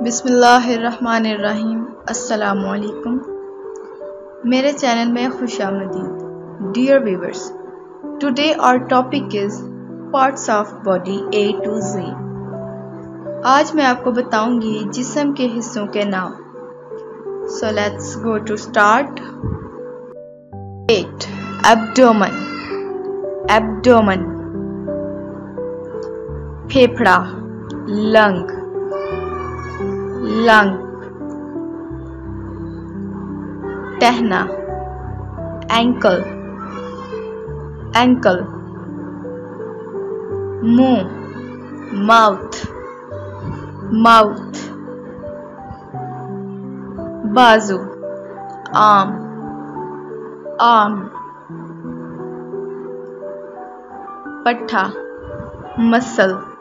बिस्मिल्लाहिर्रहमानिर्रहीम। अस्सलामुअलैकुम। मेरे चैनल में खुशामदीद। Dear viewers, today our topic is parts of body A to Z। आज मैं आपको बताऊंगी जिस्म के हिस्सों के नाम। So let's go to start. पेट, एब्डोमेन, एब्डोमेन। फेफड़ा, लंग, लंग। टहना, एंकल, एंकल। मुंह, माउथ, माउथ। बाजू, आर्म, आर्म। पट्ठा, मसल,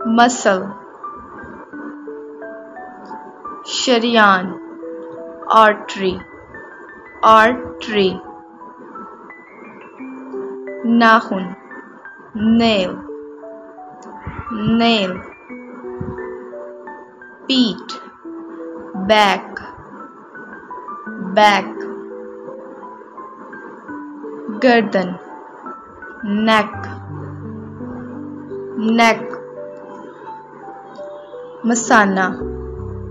मसल। शरियान, आर्टरी, आर्टरी। नाखून, नेल, नेल। पीठ, बैक, बैक। गर्दन, नेक, नेक। मसाना,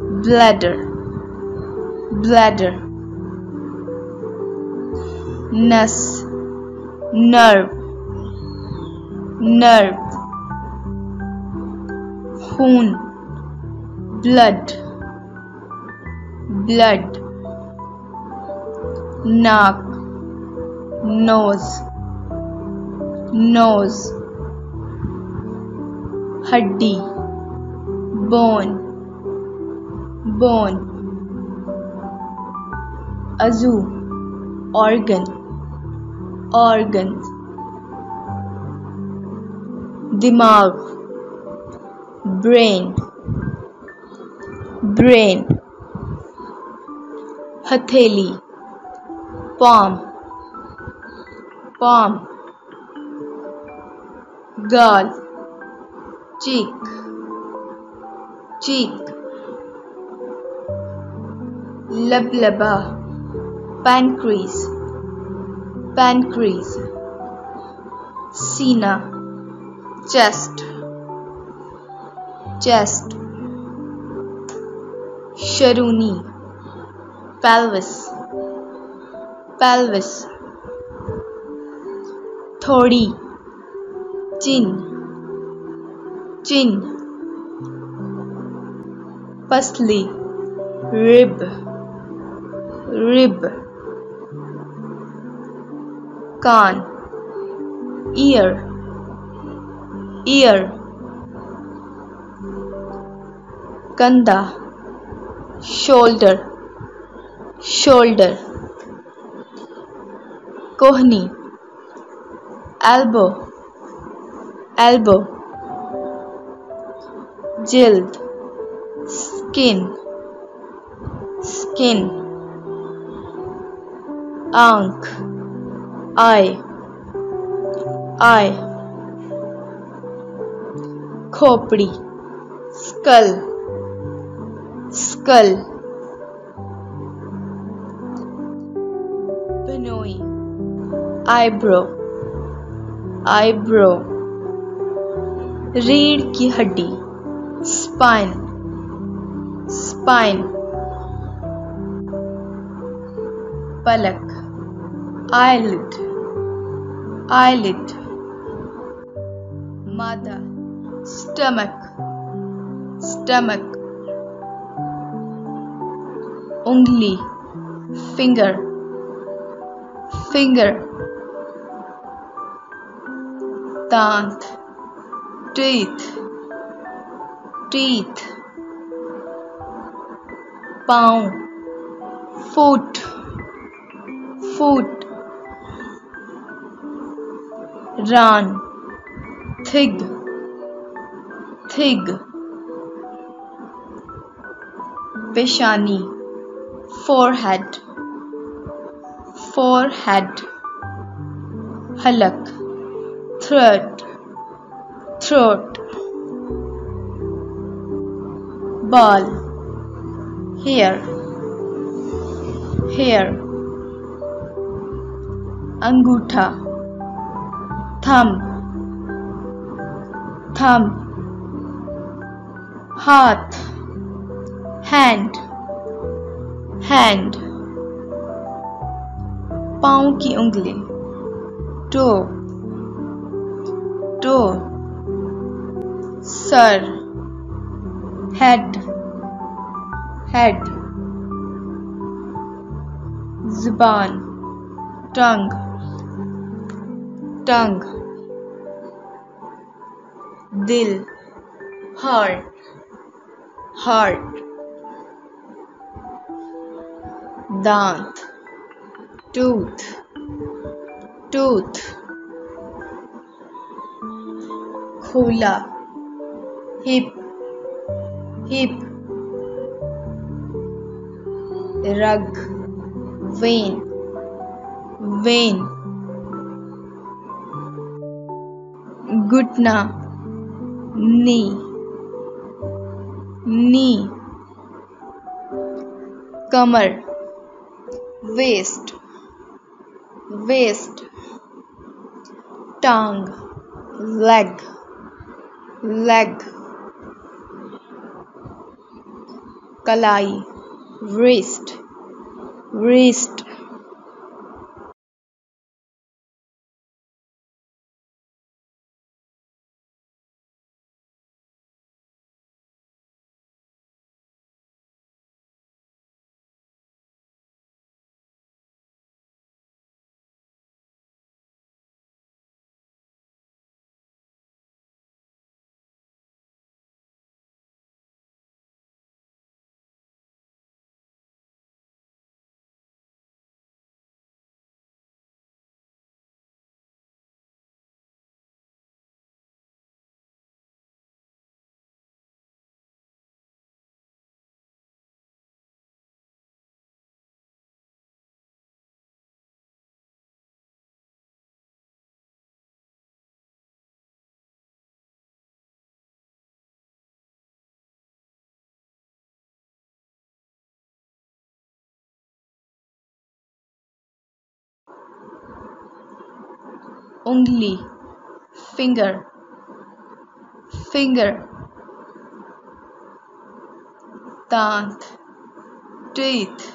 ब्लैडर, ब्लैडर। नस, नर्व, नर्व। खून, ब्लड, ब्लड। नाक, नोज, नोज। हड्डी, बोन, बोन। अज़ू, ऑर्गन, ऑर्गन। दिमाग, ब्रेन, ब्रेन। हथेली, palm, palm। गाल, cheek, cheek। लबलबा, pancreas, pancreas। सीना, chest, chest। शरूनी, pelvis, pelvis। थोड़ी, chin, chin। पसली, rib, rib। कान, ear, ear। कंधा, shoulder, shoulder। कोहनी, elbow, elbow। जिल्द, skin, skin। आंख, eye, eye। खोपड़ी, skull, skull। बनोई, eyebrow, eyebrow। रीढ़ की हड्डी, spine, spine। पलक, eyelid, eyelid। मादा, stomach, stomach। उंगली, finger, finger। दांत, teeth, teeth। पाँव, foot, foot। रान, thig, thig। पेशानी, forehead, forehead। हलक, throat, throat, ball, hair, hair, अंगूठा, thumb, thumb, हाथ, hand, hand, पाँव की उंगली, toe, toe, sir, head, head, जुबान, tongue, tongue, दिल, heart, heart, दांत, tooth, tooth, खोला, hip, hip, रग, vein, vein, घुटना, knee, knee, कमर, waist, waist, टांग, leg, leg, कलाई, wrist, wrist, उंगली, finger, finger, दांत, teeth,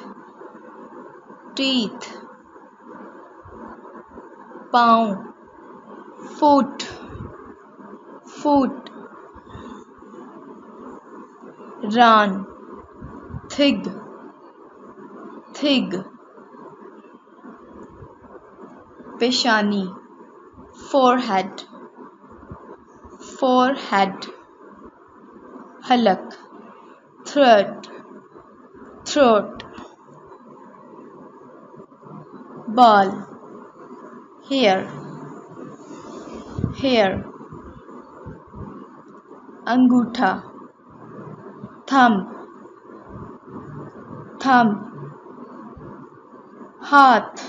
teeth, पाँव, foot, foot, रान, thig, thig, पेशानी, forehead, forehead, हलक, throat, throat, ball, hair, hair, अंगूठा, thumb, thumb, हाथ,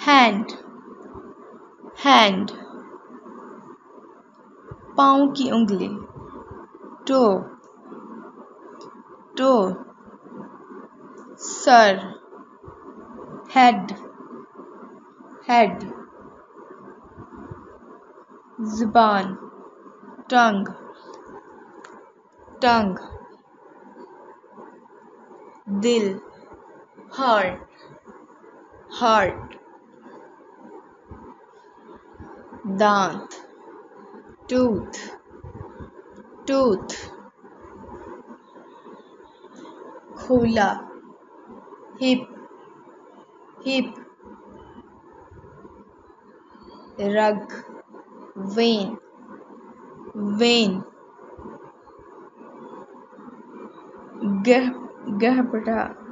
hand, hand, पाँव की उंगली, toe, toe, sir, head, head, जुबान, tongue, tongue, दिल, heart, heart, दांत, tooth, tooth, खोला, hip, hip, रग, vein, vein, गहपटा,